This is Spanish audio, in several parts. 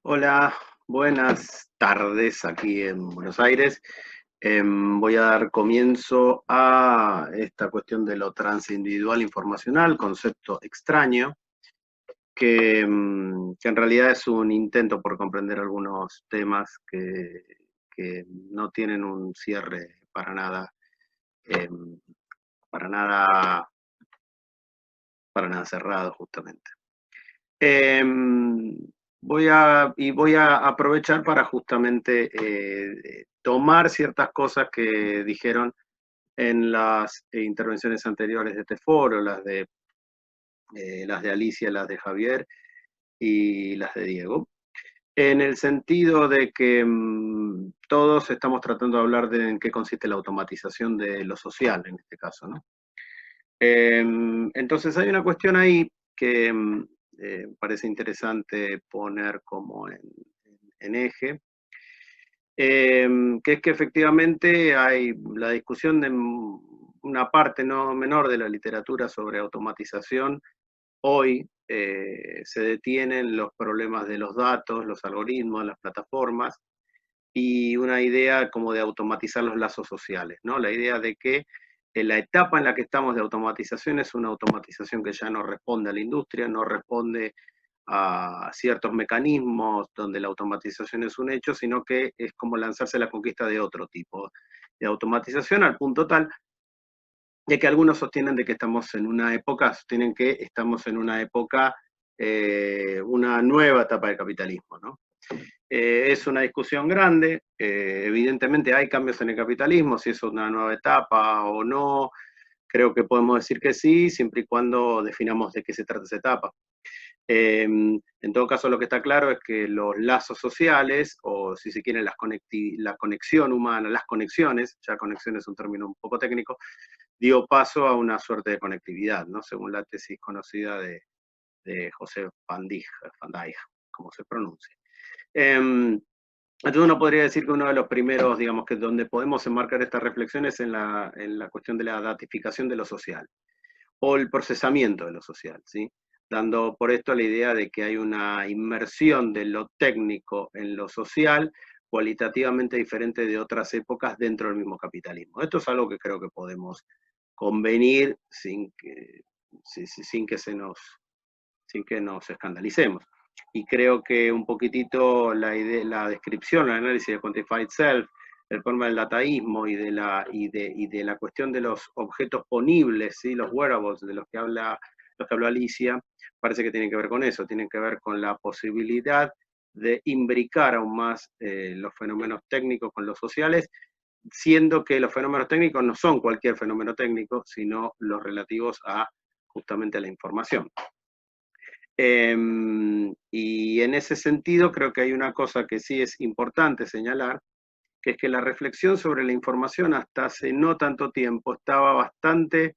Hola, buenas tardes aquí en Buenos Aires. Voy a dar comienzo a esta cuestión de lo transindividual informacional, concepto extraño, que en realidad es un intento por comprender algunos temas que no tienen un cierre em, para nada, para nada cerrado justamente. Em, voy a aprovechar para justamente tomar ciertas cosas que dijeron en las intervenciones anteriores de este foro, las de Alicia, las de Javier y las de Diego, en el sentido de que todos estamos tratando de hablar de en qué consiste la automatización de lo social, en este caso, ¿no? Entonces hay una cuestión ahí que parece interesante poner como en eje, que es que efectivamente hay la discusión de una parte no menor de la literatura sobre automatización. Hoy se detienen los problemas de los datos, los algoritmos, las plataformas, y una idea como de automatizar los lazos sociales, ¿no? La idea de que la etapa en la que estamos de automatización es una automatización que ya no responde a la industria, no responde a ciertos mecanismos donde la automatización es un hecho, sino que es como lanzarse a la conquista de otro tipo de automatización, al punto tal de que algunos sostienen de que estamos en una época, sostienen que estamos en una época, una nueva etapa del capitalismo, ¿no? Es una discusión grande, evidentemente hay cambios en el capitalismo, si es una nueva etapa o no, creo que podemos decir que sí, siempre y cuando definamos de qué se trata esa etapa. En todo caso, lo que está claro es que los lazos sociales, o si se quiere la conexión humana, las conexiones, ya conexión es un término un poco técnico, dio paso a una suerte de conectividad, ¿no? Según la tesis conocida de José Van Dijk, como se pronuncia. Entonces uno podría decir que uno de los primeros, digamos, que donde podemos enmarcar estas reflexiones en la cuestión de la datificación de lo social o el procesamiento de lo social, ¿sí? Dando por esto la idea de que hay una inmersión de lo técnico en lo social cualitativamente diferente de otras épocas dentro del mismo capitalismo. Esto es algo que creo que podemos convenir sin que sin que nos escandalicemos. Y creo que un poquitito la descripción, el análisis de Quantified Self, el problema del dataísmo y de la cuestión de los objetos ponibles, ¿sí? Los wearables de los que habló Alicia, parece que tienen que ver con eso, tienen que ver con la posibilidad de imbricar aún más los fenómenos técnicos con los sociales, siendo que los fenómenos técnicos no son cualquier fenómeno técnico, sino los relativos a justamente a la información. Y en ese sentido creo que hay una cosa que sí es importante señalar, que es que la reflexión sobre la información hasta hace no tanto tiempo estaba bastante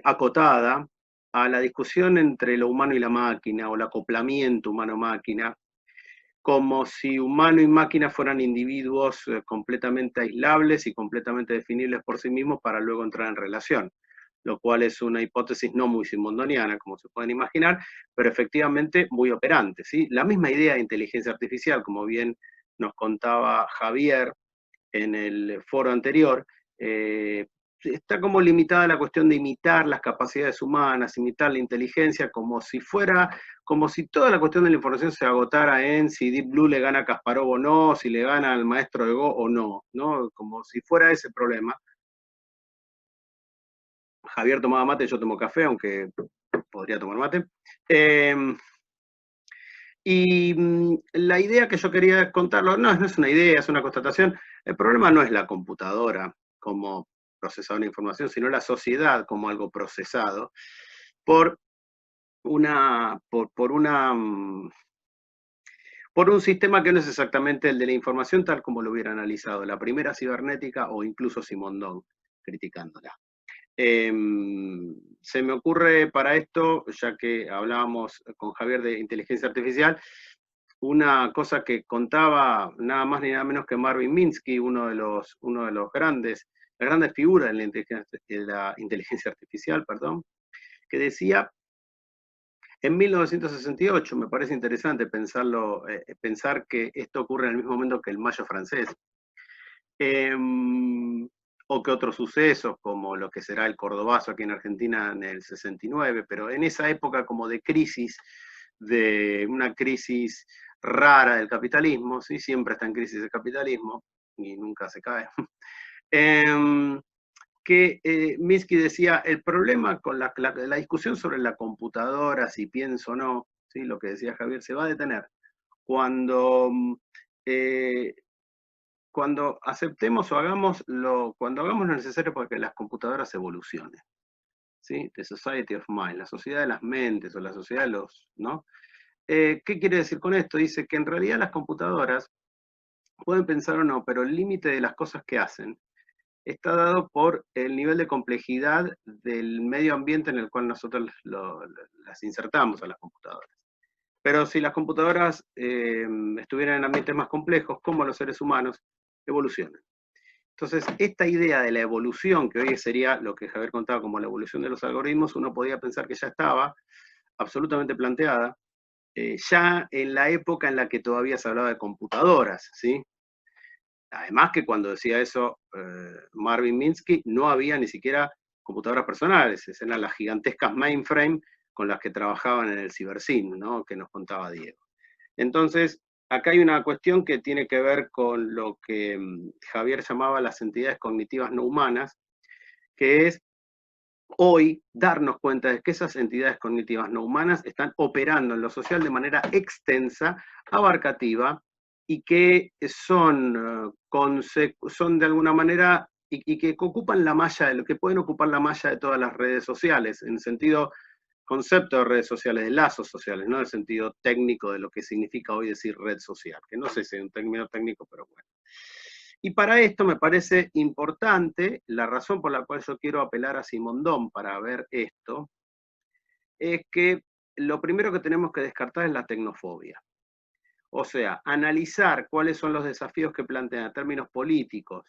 acotada a la discusión entre lo humano y la máquina, o el acoplamiento humano-máquina, como si humano y máquina fueran individuos completamente aislables y completamente definibles por sí mismos para luego entrar en relación, lo cual es una hipótesis no muy simondoniana, como se pueden imaginar, pero efectivamente muy operante, ¿sí? La misma idea de inteligencia artificial, como bien nos contaba Javier en el foro anterior, está como limitada a la cuestión de imitar las capacidades humanas, imitar la inteligencia, como si toda la cuestión de la información se agotara en si Deep Blue le gana a Kasparov o no, si le gana al maestro de Go o no, ¿no? Como si fuera ese problema. Javier tomaba mate, yo tomo café, aunque podría tomar mate. Y la idea que yo quería contarlo, no es una idea, es una constatación. El problema no es la computadora como procesador de información, sino la sociedad como algo procesado por por por un sistema que no es exactamente el de la información tal como lo hubiera analizado la primera cibernética o incluso Simondón criticándola. Se me ocurre para esto, ya que hablábamos con Javier de inteligencia artificial, una cosa que contaba nada más ni nada menos que Marvin Minsky, uno de los grandes, las grandes figuras de la inteligencia artificial, perdón, que decía En 1968 me parece interesante pensarlo, pensar que esto ocurre en el mismo momento que el Mayo francés. O que otros sucesos, como lo que será el Cordobazo aquí en Argentina en el 69, pero en esa época como de crisis, de una crisis rara del capitalismo, ¿sí? Siempre está en crisis el capitalismo y nunca se cae. Que Minsky decía, el problema con la discusión sobre la computadora, si pienso o no, ¿sí? Lo que decía Javier, se va a detener cuando eh, cuando aceptemos o cuando hagamos lo necesario para que las computadoras evolucionen, ¿sí? The Society of Mind, la sociedad de las mentes o la sociedad de los, ¿no? ¿Qué quiere decir con esto? Dice que en realidad las computadoras pueden pensar o no, pero el límite de las cosas que hacen está dado por el nivel de complejidad del medio ambiente en el cual nosotros las insertamos a las computadoras. Pero si las computadoras estuvieran en ambientes más complejos, como los seres humanos, evolucionan. Entonces, esta idea de la evolución, que hoy sería lo que Javier contaba como la evolución de los algoritmos, uno podía pensar que ya estaba absolutamente planteada, ya en la época en la que todavía se hablaba de computadoras, ¿sí? Además que cuando decía eso Marvin Minsky, no había ni siquiera computadoras personales, eran las gigantescas mainframe con las que trabajaban en el cibercine, ¿no? Que nos contaba Diego. Entonces, acá hay una cuestión que tiene que ver con lo que Javier llamaba las entidades cognitivas no humanas, que es hoy darnos cuenta de que esas entidades cognitivas no humanas están operando en lo social de manera extensa, abarcativa, y que son de alguna manera, y que ocupan la malla, de lo que pueden ocupar la malla de todas las redes sociales, en el sentido concepto de redes sociales, de lazos sociales, no en el sentido técnico de lo que significa hoy decir red social, que no sé si es un término técnico, pero bueno. Y para esto me parece importante, la razón por la cual yo quiero apelar a Simondón para ver esto, es que lo primero que tenemos que descartar es la tecnofobia. O sea, analizar cuáles son los desafíos que plantean en términos políticos,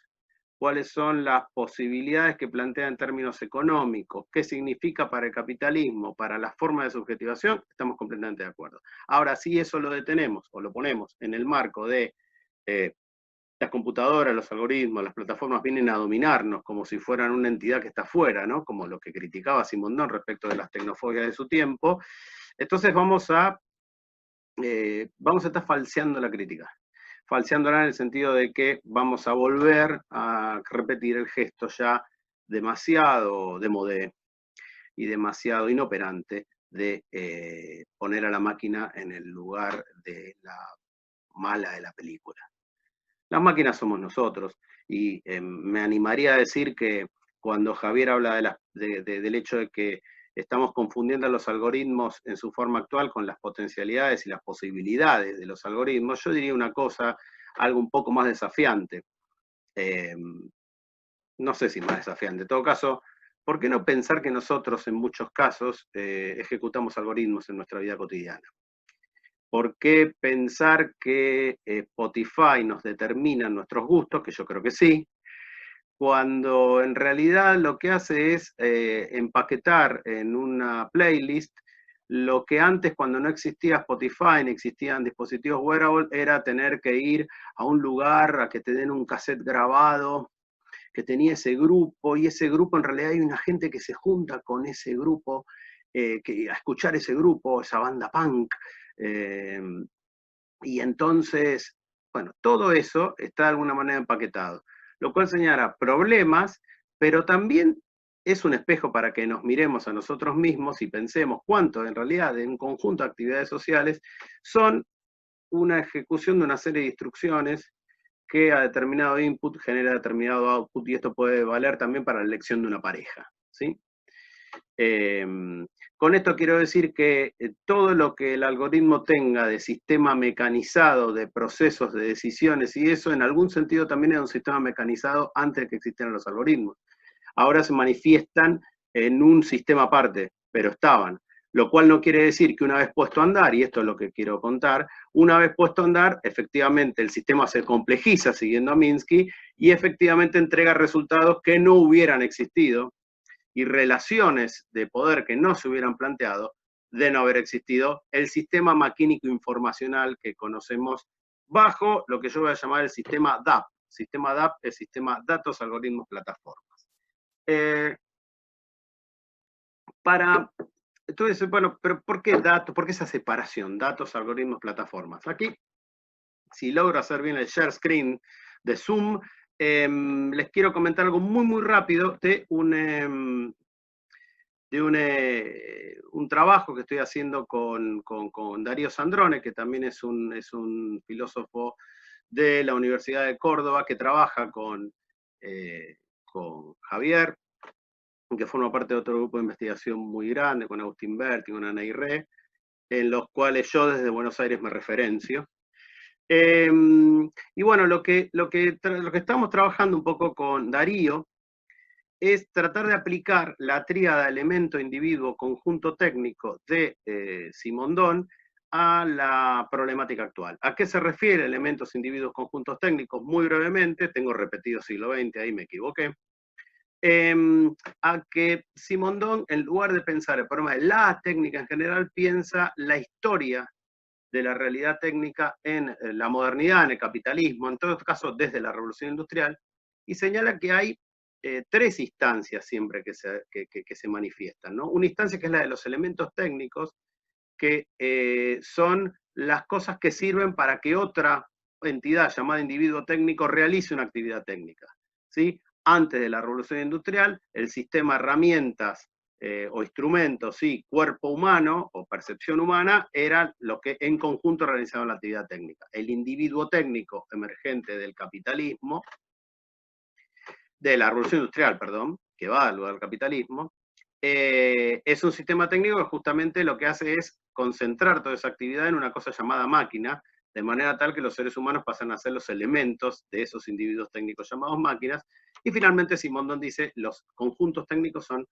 cuáles son las posibilidades que plantea en términos económicos, qué significa para el capitalismo, para la forma de subjetivación, estamos completamente de acuerdo. Ahora, si eso lo detenemos o lo ponemos en el marco de las computadoras, los algoritmos, las plataformas vienen a dominarnos como si fueran una entidad que está afuera, ¿no? Como lo que criticaba Simondón respecto de las tecnofobias de su tiempo, entonces vamos a estar falseando la crítica. Falseándola en el sentido de que vamos a volver a repetir el gesto ya demasiado demodé y demasiado inoperante de poner a la máquina en el lugar de la mala de la película. Las máquinas somos nosotros, y me animaría a decir que cuando Javier habla del hecho de que estamos confundiendo los algoritmos en su forma actual con las potencialidades y las posibilidades de los algoritmos, yo diría una cosa, algo un poco más desafiante. No sé si más desafiante. En todo caso, ¿por qué no pensar que nosotros en muchos casos ejecutamos algoritmos en nuestra vida cotidiana? ¿Por qué pensar que Spotify nos determina nuestros gustos? Que yo creo que sí, cuando en realidad lo que hace es empaquetar en una playlist lo que antes, cuando no existía Spotify, ni existían dispositivos wearable, era tener que ir a un lugar a que te den un cassette grabado que tenía ese grupo, y ese grupo en realidad hay una gente que se junta con ese grupo, a escuchar ese grupo, esa banda punk, y entonces, bueno, todo eso está de alguna manera empaquetado, lo cual señala problemas, pero también es un espejo para que nos miremos a nosotros mismos y pensemos cuánto en realidad de un conjunto de actividades sociales son una ejecución de una serie de instrucciones que a determinado input genera determinado output, y esto puede valer también para la elección de una pareja, ¿sí? Con esto quiero decir que todo lo que el algoritmo tenga de sistema mecanizado, de procesos, de decisiones, y eso en algún sentido también es un sistema mecanizado antes de que existieran los algoritmos. Ahora se manifiestan en un sistema aparte, pero estaban. Lo cual no quiere decir que una vez puesto a andar, y esto es lo que quiero contar, una vez puesto a andar, efectivamente el sistema se complejiza siguiendo a Minsky y efectivamente entrega resultados que no hubieran existido y relaciones de poder que no se hubieran planteado de no haber existido el sistema maquínico informacional que conocemos bajo lo que yo voy a llamar el sistema DAP. Sistema DAP es sistema datos, algoritmos, plataformas. Entonces, bueno, pero ¿por qué datos? ¿Por qué esa separación? Datos, algoritmos, plataformas. Aquí, si logro hacer bien el share screen de Zoom, les quiero comentar algo muy, muy rápido de un trabajo que estoy haciendo con Darío Sandrone, que también es un filósofo de la Universidad de Córdoba, que trabaja con Javier, que forma parte de otro grupo de investigación muy grande, con Agustín Berti, con Ana Irre, en los cuales yo desde Buenos Aires me referencio. Y bueno, lo que estamos trabajando un poco con Darío es tratar de aplicar la tríada elemento, individuo, conjunto técnico de Simondon a la problemática actual. ¿A qué se refiere elementos, individuos, conjuntos técnicos? Muy brevemente, tengo repetido siglo XX, ahí me equivoqué. A que Simondon, en lugar de pensar el problema de la técnica en general, piensa la historia de la realidad técnica en la modernidad, en el capitalismo, en todo caso desde la revolución industrial, y señala que hay tres instancias siempre que se manifiestan, ¿no? Una instancia que es la de los elementos técnicos, que son las cosas que sirven para que otra entidad llamada individuo técnico realice una actividad técnica, ¿sí? Antes de la revolución industrial, el sistema herramientas o instrumentos, sí, cuerpo humano o percepción humana, eran lo que en conjunto realizaban la actividad técnica. El individuo técnico emergente del capitalismo, de la revolución industrial, perdón, que va al lugar del capitalismo, es un sistema técnico que justamente lo que hace es concentrar toda esa actividad en una cosa llamada máquina, de manera tal que los seres humanos pasan a ser los elementos de esos individuos técnicos llamados máquinas, y finalmente Simondon dice, los conjuntos técnicos son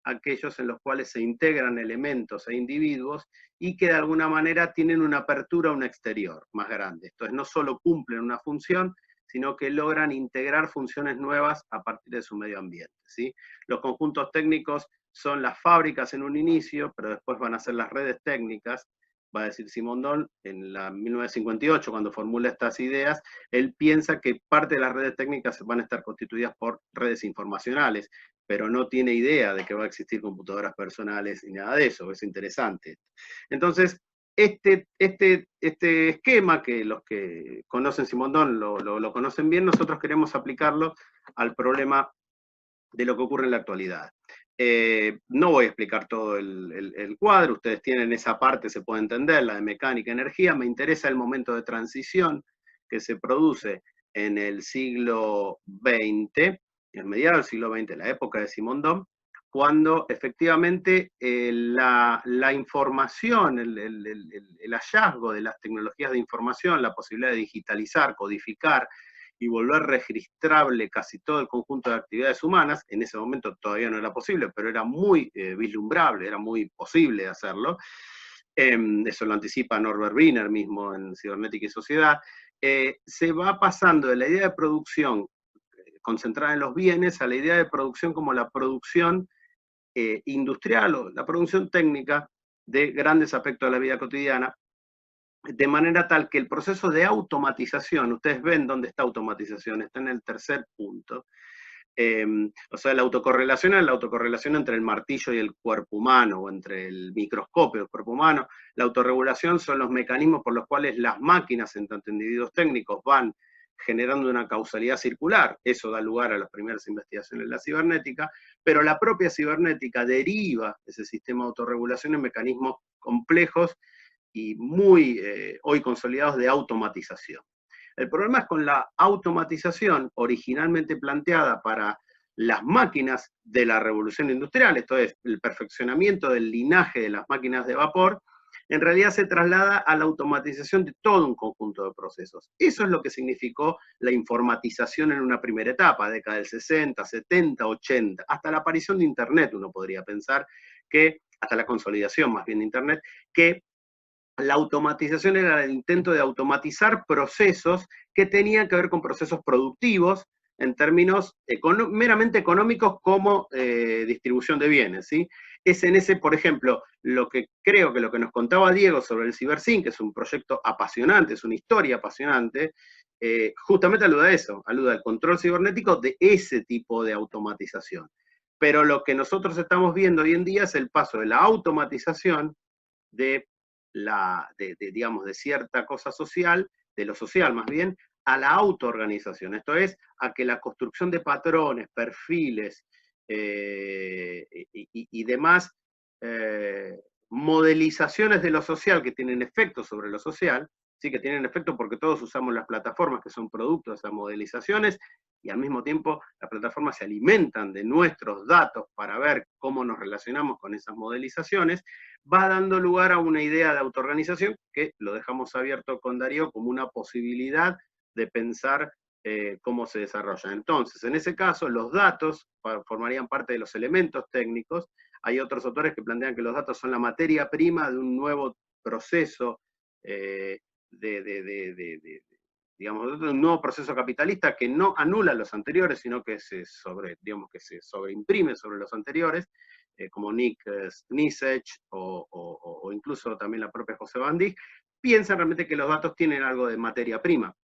aquellos en los cuales se integran elementos e individuos y que de alguna manera tienen una apertura a un exterior más grande. Entonces no solo cumplen una función, sino que logran integrar funciones nuevas a partir de su medio ambiente, ¿sí? Los conjuntos técnicos son las fábricas en un inicio, pero después van a ser las redes técnicas, va a decir Simondon, en la 1958, cuando formula estas ideas, él piensa que parte de las redes técnicas van a estar constituidas por redes informacionales, pero no tiene idea de que va a existir computadoras personales y nada de eso, es interesante. Entonces, este esquema, que los que conocen Simondon lo conocen bien, nosotros queremos aplicarlo al problema de lo que ocurre en la actualidad. No voy a explicar todo el cuadro, ustedes tienen esa parte, se puede entender, la de mecánica, energía. Me interesa el momento de transición que se produce en el siglo XX, en mediados del siglo XX, la época de Simondon, cuando efectivamente la información, el hallazgo de las tecnologías de información, la posibilidad de digitalizar, codificar y volver registrable casi todo el conjunto de actividades humanas, en ese momento todavía no era posible, pero era muy vislumbrable, era muy posible hacerlo. Eso lo anticipa Norbert Wiener mismo en Cibernética y Sociedad. Se va pasando de la idea de producción concentrada en los bienes a la idea de producción como la producción industrial o la producción técnica de grandes aspectos de la vida cotidiana, de manera tal que el proceso de automatización, ustedes ven dónde está automatización, está en el tercer punto. O sea, la autocorrelación es la autocorrelación entre el martillo y el cuerpo humano, o entre el microscopio y el cuerpo humano. La autorregulación son los mecanismos por los cuales las máquinas, en tanto individuos técnicos, van generando una causalidad circular. Eso da lugar a las primeras investigaciones de la cibernética, pero la propia cibernética deriva ese sistema de autorregulación en mecanismos complejos y muy hoy consolidados de automatización. El problema es con la automatización originalmente planteada para las máquinas de la revolución industrial, esto es, el perfeccionamiento del linaje de las máquinas de vapor, en realidad se traslada a la automatización de todo un conjunto de procesos. Eso es lo que significó la informatización en una primera etapa, década del 60, 70, 80, hasta la aparición de Internet, uno podría pensar que, hasta la consolidación más bien de Internet, que la automatización era el intento de automatizar procesos que tenían que ver con procesos productivos, en términos meramente económicos como distribución de bienes, ¿sí? Es en ese, por ejemplo, lo que creo que lo que nos contaba Diego sobre el CiberSyn, que es un proyecto apasionante, es una historia apasionante, justamente alude a eso, alude al control cibernético de ese tipo de automatización. Pero lo que nosotros estamos viendo hoy en día es el paso de la automatización de digamos, de cierta cosa social, de lo social más bien, a la autoorganización. Esto es, a que la construcción de patrones, perfiles y demás modelizaciones de lo social que tienen efecto sobre lo social, sí que tienen efecto porque todos usamos las plataformas que son producto de esas modelizaciones, y al mismo tiempo las plataformas se alimentan de nuestros datos para ver cómo nos relacionamos con esas modelizaciones, va dando lugar a una idea de autoorganización que lo dejamos abierto con Darío como una posibilidad de pensar cómo se desarrolla. Entonces, en ese caso, los datos formarían parte de los elementos técnicos. Hay otros autores que plantean que los datos son la materia prima de un nuevo proceso digamos, de un nuevo proceso capitalista que no anula los anteriores, sino que digamos, que se sobreimprime sobre los anteriores, como Nick Snisech o incluso también la propia José Bandig, piensan realmente que los datos tienen algo de materia prima.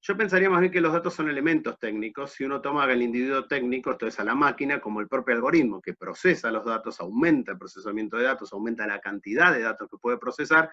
Yo pensaría más bien que los datos son elementos técnicos. Si uno toma el individuo técnico, esto es a la máquina, como el propio algoritmo que procesa los datos, aumenta el procesamiento de datos, aumenta la cantidad de datos que puede procesar,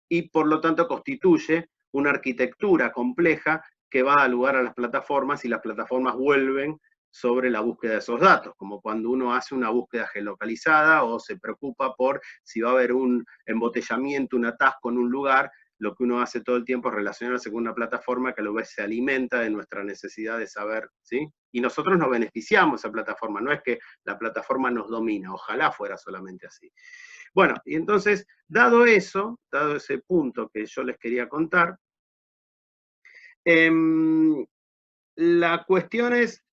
y por lo tanto constituye una arquitectura compleja que va a dar lugar a las plataformas, y las plataformas vuelven sobre la búsqueda de esos datos, como cuando uno hace una búsqueda geolocalizada o se preocupa por si va a haber un embotellamiento, un atasco en un lugar. Lo que uno hace todo el tiempo es relacionarse con una plataforma que a lo vez se alimenta de nuestra necesidad de saber, ¿sí? Y nosotros nos beneficiamos de esa plataforma, no es que la plataforma nos domina, ojalá fuera solamente así. Bueno, y entonces, dado eso, dado ese punto que yo les quería contar, la cuestión es,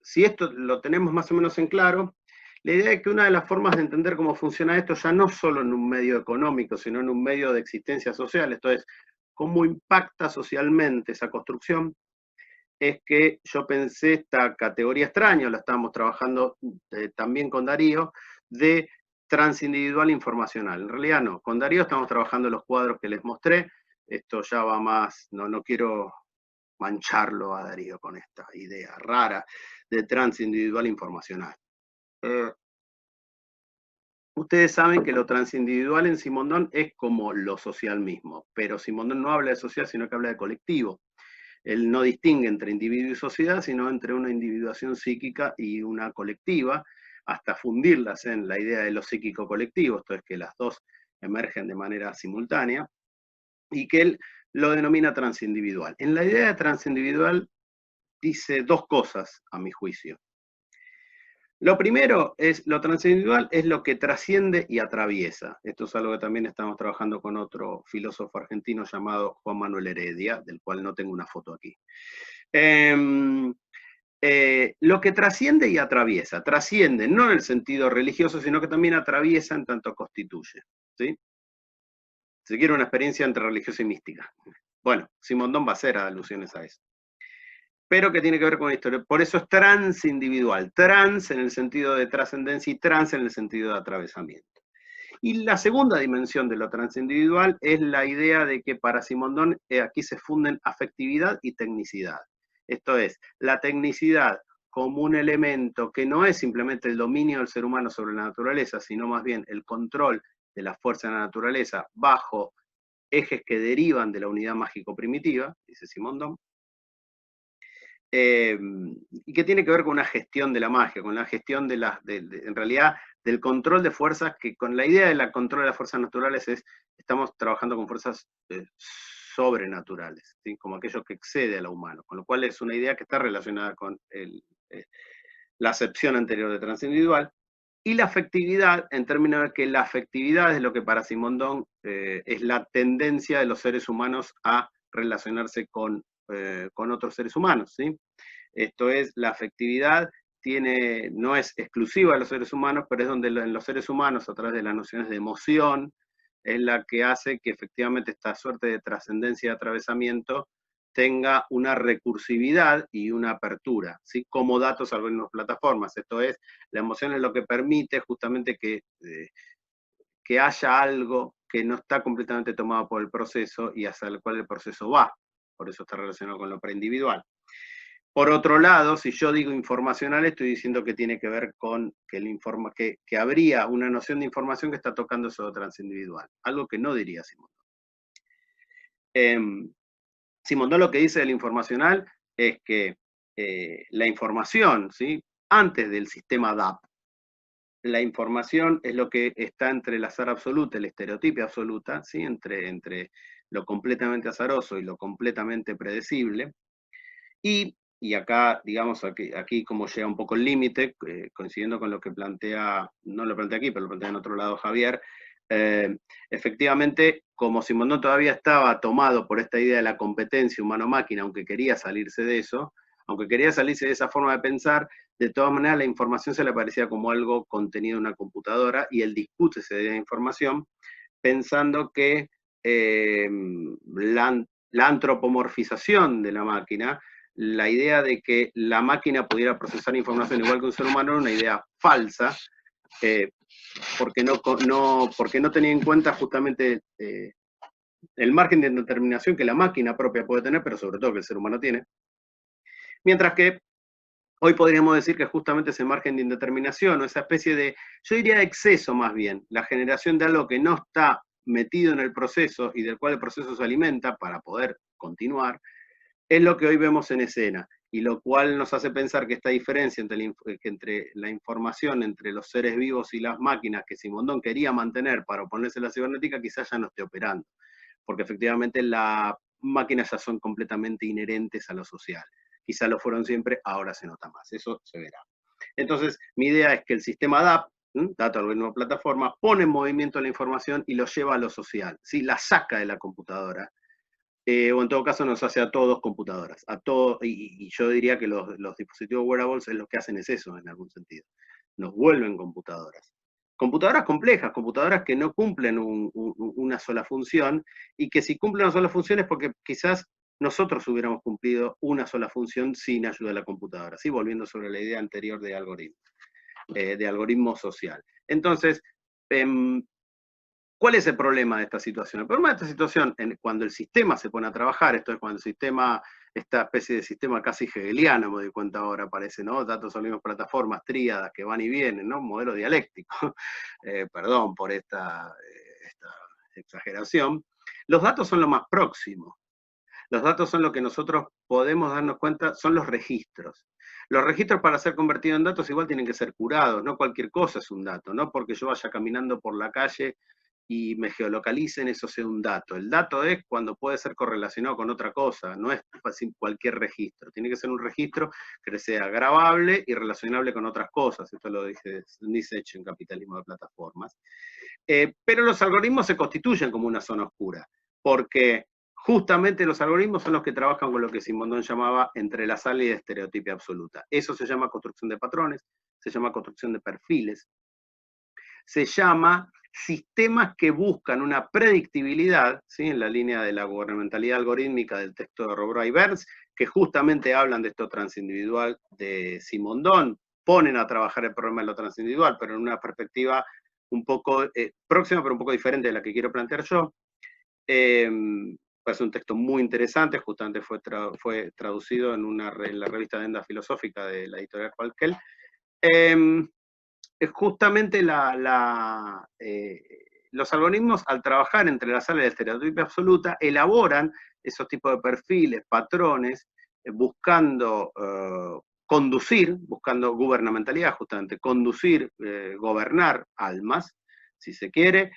si esto lo tenemos más o menos en claro, la idea es que una de las formas de entender cómo funciona esto, ya no solo en un medio económico, sino en un medio de existencia social, esto es, cómo impacta socialmente esa construcción, es que yo pensé esta categoría extraña, la estábamos trabajando también con Darío, de transindividual informacional. En realidad no, con Darío estamos trabajando los cuadros que les mostré, esto ya va más, no quiero mancharlo a Darío con esta idea rara de transindividual informacional. Ustedes saben que lo transindividual en Simondon es como lo social mismo, pero Simondon no habla de social, sino que habla de colectivo. Él no distingue entre individuo y sociedad, sino entre una individuación psíquica y una colectiva, hasta fundirlas en la idea de lo psíquico colectivo, esto es que las dos emergen de manera simultánea, y que él lo denomina transindividual. En la idea de transindividual dice dos cosas, a mi juicio. Lo primero es, lo transindividual es lo que trasciende y atraviesa. Esto es algo que también estamos trabajando con otro filósofo argentino llamado Juan Manuel Heredia, del cual no tengo una foto aquí. Lo que trasciende y atraviesa. Trasciende no en el sentido religioso, sino que también atraviesa en tanto constituye. ¿Sí? Se quiere una experiencia entre religiosa y mística. Bueno, Simondon va a hacer alusiones a eso. Pero que tiene que ver con la historia. Por eso es transindividual. Trans en el sentido de trascendencia y trans en el sentido de atravesamiento. Y la segunda dimensión de lo transindividual es la idea de que para Simondon aquí se funden afectividad y tecnicidad. Esto es, la tecnicidad como un elemento que no es simplemente el dominio del ser humano sobre la naturaleza, sino más bien el control de la fuerza de la naturaleza bajo ejes que derivan de la unidad mágico-primitiva, dice Simondon, y que tiene que ver con una gestión de la magia, con la gestión en realidad, del control de fuerzas, que con la idea del control de las fuerzas naturales estamos trabajando con fuerzas sobrenaturales, ¿sí? Como aquello que excede a lo humano, con lo cual es una idea que está relacionada con la acepción anterior de transindividual, y la afectividad, en términos de que la afectividad es lo que para Simondon es la tendencia de los seres humanos a relacionarse con otros seres humanos, ¿sí? Esto es, la afectividad no es exclusiva de los seres humanos, pero es donde en los seres humanos, a través de las nociones de emoción, es la que hace que efectivamente esta suerte de trascendencia y atravesamiento tenga una recursividad y una apertura, ¿sí? Como datos, algoritmos, plataformas. Esto es, la emoción es lo que permite justamente que haya algo que no está completamente tomado por el proceso y hacia el cual el proceso va. Por eso está relacionado con lo preindividual. Por otro lado, si yo digo informacional, estoy diciendo que tiene que ver con que habría una noción de información que está tocando eso transindividual, algo que no diría Simondon. Simondon lo que dice del informacional es que la información, ¿sí? Antes del sistema DAP, la información es lo que está entre el azar absoluto, el estereotipia absoluta, ¿sí? entre lo completamente azaroso y lo completamente predecible, y acá, digamos, aquí como llega un poco el límite, coincidiendo con lo que plantea, no lo plantea aquí, pero lo plantea en otro lado Javier, efectivamente, como Simondon todavía estaba tomado por esta idea de la competencia humano-máquina, aunque quería salirse de eso, aunque quería salirse de esa forma de pensar, de todas maneras la información se le parecía como algo contenido en una computadora, y él discute esa idea de información, pensando que la antropomorfización de la máquina, la idea de que la máquina pudiera procesar información igual que un ser humano, era una idea falsa, porque no tenía en cuenta justamente el margen de determinación que la máquina propia puede tener, pero sobre todo que el ser humano tiene. Mientras que hoy podríamos decir que justamente ese margen de indeterminación, o esa especie de, yo diría exceso más bien, la generación de algo que no está metido en el proceso y del cual el proceso se alimenta para poder continuar, es lo que hoy vemos en escena, y lo cual nos hace pensar que esta diferencia entre la información entre los seres vivos y las máquinas que Simondon quería mantener para oponerse a la cibernética quizás ya no esté operando, porque efectivamente las máquinas ya son completamente inherentes a lo social. Quizás lo fueron siempre, ahora se nota más, eso se verá. Entonces, mi idea es que el sistema DAP, dato algoritmo plataforma, pone en movimiento la información y lo lleva a lo social, ¿sí? La saca de la computadora, o en todo caso nos hace a todos computadoras, y yo diría que los dispositivos wearables es lo que hacen es eso en algún sentido, nos vuelven computadoras. Computadoras complejas, computadoras que no cumplen una sola función, y que si cumplen una sola función es porque quizás nosotros hubiéramos cumplido una sola función sin ayuda de la computadora, ¿sí? Volviendo sobre la idea anterior de algoritmo social. Entonces, ¿cuál es el problema de esta situación? El problema de esta situación, cuando el sistema se pone a trabajar, esto es cuando el sistema, esta especie de sistema casi hegeliano, me doy cuenta ahora, parece, ¿no? Datos, algoritmos, plataformas, tríadas que van y vienen, ¿no? Modelo dialéctico. Perdón por esta exageración. Los datos son lo más próximo. Los datos son lo que nosotros podemos darnos cuenta, son los registros. Los registros, para ser convertidos en datos, igual tienen que ser curados, no cualquier cosa es un dato, no porque yo vaya caminando por la calle y me geolocalicen, eso sea un dato. El dato es cuando puede ser correlacionado con otra cosa, no es cualquier registro. Tiene que ser un registro que sea grabable y relacionable con otras cosas. Esto lo dice Nisech en Capitalismo de Plataformas. Pero los algoritmos se constituyen como una zona oscura, porque justamente los algoritmos son los que trabajan con lo que Simondon llamaba entrelazable y estereotipia absoluta. Eso se llama construcción de patrones, se llama construcción de perfiles, se llama sistemas que buscan una predictibilidad, ¿sí? En la línea de la gubernamentalidad algorítmica del texto de Robroy y Burns, que justamente hablan de esto transindividual de Simondon, ponen a trabajar el problema de lo transindividual, pero en una perspectiva un poco próxima, pero un poco diferente de la que quiero plantear yo. Es un texto muy interesante, justamente fue traducido en la revista Agenda Filosófica de la editorial Falkel. Justamente los algoritmos, al trabajar entre la sala de estereotipia absoluta, elaboran esos tipos de perfiles, patrones, buscando conducir, buscando gubernamentalidad, justamente, conducir, gobernar almas, si se quiere,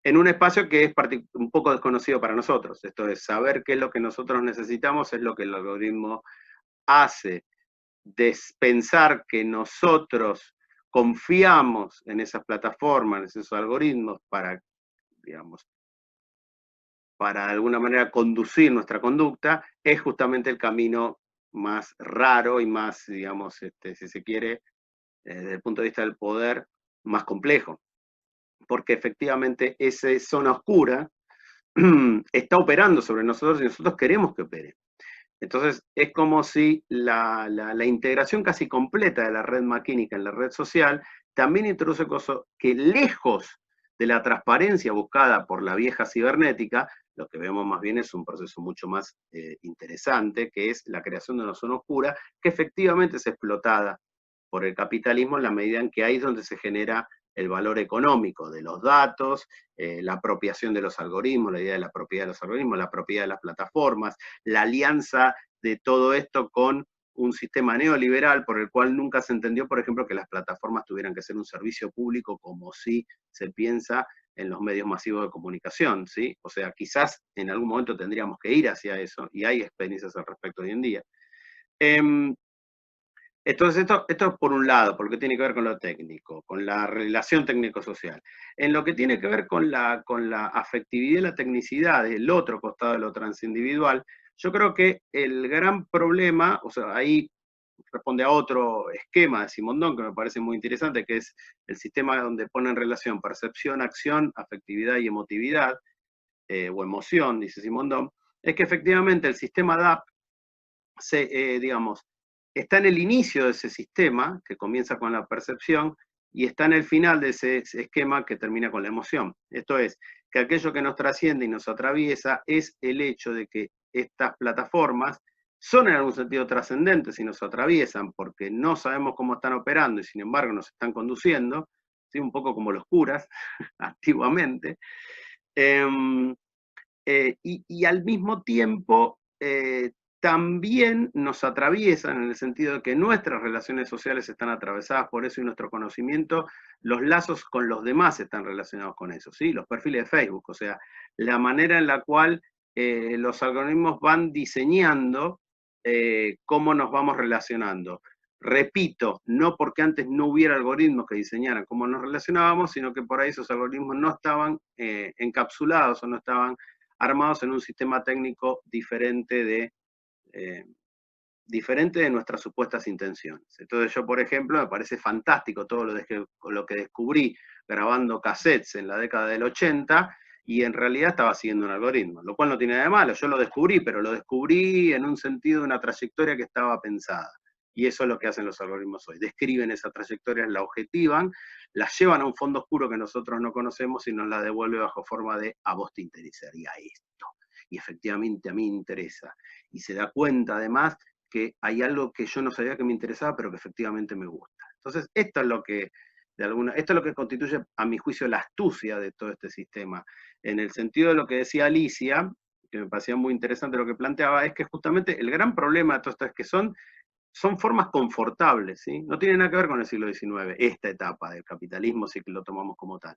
en un espacio que es un poco desconocido para nosotros. Esto es, saber qué es lo que nosotros necesitamos es lo que el algoritmo hace. Pensar que nosotros confiamos en esas plataformas, en esos algoritmos digamos, para de alguna manera conducir nuestra conducta, es justamente el camino más raro y más, digamos, si se quiere, desde el punto de vista del poder, más complejo. Porque efectivamente esa zona oscura está operando sobre nosotros y nosotros queremos que opere. Entonces, es como si la integración casi completa de la red maquínica en la red social también introduce cosas que, lejos de la transparencia buscada por la vieja cibernética, lo que vemos más bien es un proceso mucho más interesante, que es la creación de una zona oscura, que efectivamente es explotada por el capitalismo en la medida en que ahí es donde se genera el valor económico de los datos, la apropiación de los algoritmos, la idea de la propiedad de los algoritmos, la propiedad de las plataformas, la alianza de todo esto con un sistema neoliberal por el cual nunca se entendió, por ejemplo, que las plataformas tuvieran que ser un servicio público como si se piensa en los medios masivos de comunicación, ¿sí? O sea, quizás en algún momento tendríamos que ir hacia eso, y hay experiencias al respecto hoy en día. Entonces, esto es por un lado, porque tiene que ver con lo técnico, con la relación técnico-social. En lo que tiene que ver con la afectividad y la tecnicidad, el otro costado de lo transindividual, yo creo que el gran problema, o sea, ahí responde a otro esquema de Simondon que me parece muy interesante, que es el sistema donde pone en relación percepción, acción, afectividad y emotividad, o emoción, dice Simondon, es que efectivamente el sistema DAP digamos, está en el inicio de ese sistema, que comienza con la percepción, y está en el final de ese esquema que termina con la emoción. Esto es, que aquello que nos trasciende y nos atraviesa es el hecho de que estas plataformas son en algún sentido trascendentes y nos atraviesan porque no sabemos cómo están operando y sin embargo nos están conduciendo, ¿sí? Un poco como los curas antiguamente, y al mismo tiempo también nos atraviesan en el sentido de que nuestras relaciones sociales están atravesadas por eso y nuestro conocimiento, los lazos con los demás están relacionados con eso, ¿sí? Los perfiles de Facebook, o sea, la manera en la cual los algoritmos van diseñando cómo nos vamos relacionando. Repito, no porque antes no hubiera algoritmos que diseñaran cómo nos relacionábamos, sino que por ahí esos algoritmos no estaban encapsulados o no estaban armados en un sistema técnico diferente de nuestras supuestas intenciones. Entonces yo, por ejemplo, me parece fantástico todo lo que descubrí grabando cassettes en la década del 80, y en realidad estaba siguiendo un algoritmo, lo cual no tiene nada de malo, yo lo descubrí, pero lo descubrí en un sentido de una trayectoria que estaba pensada. Y eso es lo que hacen los algoritmos hoy. Describen esa trayectoria, la objetivan, la llevan a un fondo oscuro que nosotros no conocemos y nos la devuelve bajo forma de a vos te interesaría esto. Y efectivamente a mí me interesa. Y se da cuenta además que hay algo que yo no sabía que me interesaba, pero que efectivamente me gusta. Entonces, esto es lo que, esto es lo que constituye, a mi juicio, la astucia de todo este sistema. En el sentido de lo que decía Alicia, que me parecía muy interesante lo que planteaba, es que justamente el gran problema de todo esto es que son formas confortables, ¿sí? No tiene nada que ver con el siglo XIX, esta etapa del capitalismo, si que lo tomamos como tal.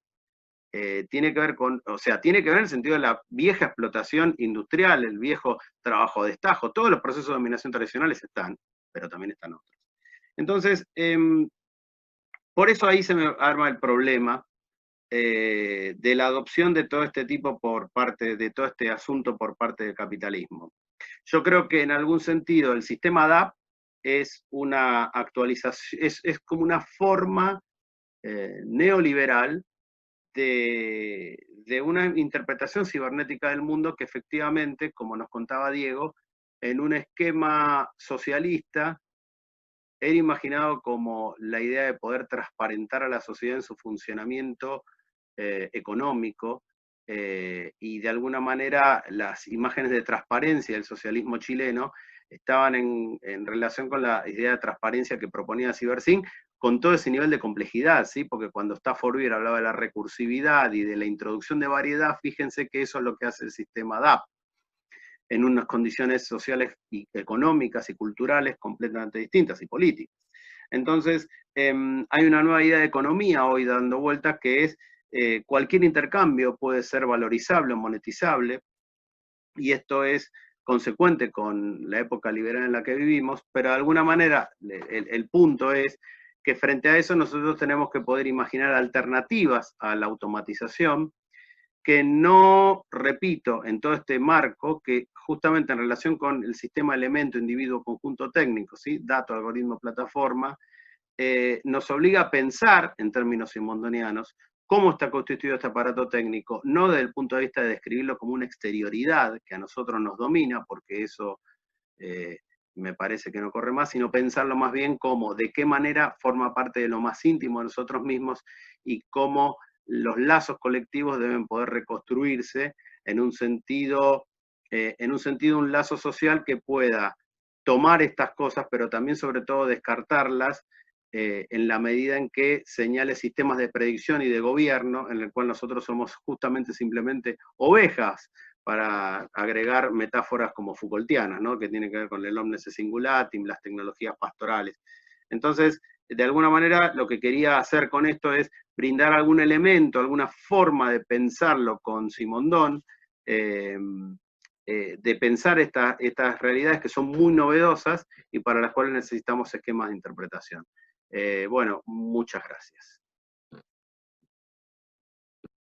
Tiene que ver con, o sea, tiene que ver en el sentido de la vieja explotación industrial, el viejo trabajo de destajo, todos los procesos de dominación tradicionales están, pero también están otros. Entonces, por eso ahí se me arma el problema de la adopción de todo este tipo por parte, de todo este asunto por parte del capitalismo. Yo creo que en algún sentido el sistema DAP es una actualización, es como una forma neoliberal de una interpretación cibernética del mundo que efectivamente, como nos contaba Diego, en un esquema socialista era imaginado como la idea de poder transparentar a la sociedad en su funcionamiento económico, y de alguna manera las imágenes de transparencia del socialismo chileno estaban en relación con la idea de transparencia que proponía Cibersyn, con todo ese nivel de complejidad, ¿sí? Porque cuando Stafford Beer hablaba de la recursividad y de la introducción de variedad, fíjense que eso es lo que hace el sistema DAP, en unas condiciones sociales y económicas y culturales completamente distintas y políticas. Entonces, hay una nueva idea de economía hoy dando vueltas que es cualquier intercambio puede ser valorizable o monetizable, y esto es consecuente con la época liberal en la que vivimos, pero de alguna manera el punto es que frente a eso nosotros tenemos que poder imaginar alternativas a la automatización que no, repito, en todo este marco, que justamente en relación con el sistema elemento, individuo, conjunto técnico, ¿sí? Dato, algoritmo, plataforma, nos obliga a pensar, en términos simondonianos, cómo está constituido este aparato técnico, no desde el punto de vista de describirlo como una exterioridad que a nosotros nos domina, porque eso me parece que no corre más, sino pensarlo más bien como de qué manera forma parte de lo más íntimo de nosotros mismos y cómo los lazos colectivos deben poder reconstruirse en un sentido, un lazo social que pueda tomar estas cosas, pero también sobre todo descartarlas en la medida en que señale sistemas de predicción y de gobierno, en el cual nosotros somos justamente simplemente ovejas, para agregar metáforas como Foucaultianas, ¿no? Que tienen que ver con el omnes singulatim, las tecnologías pastorales. Entonces, de alguna manera, lo que quería hacer con esto es brindar algún elemento, alguna forma de pensarlo con Simondón, de pensar estas realidades que son muy novedosas y para las cuales necesitamos esquemas de interpretación. Bueno, muchas gracias.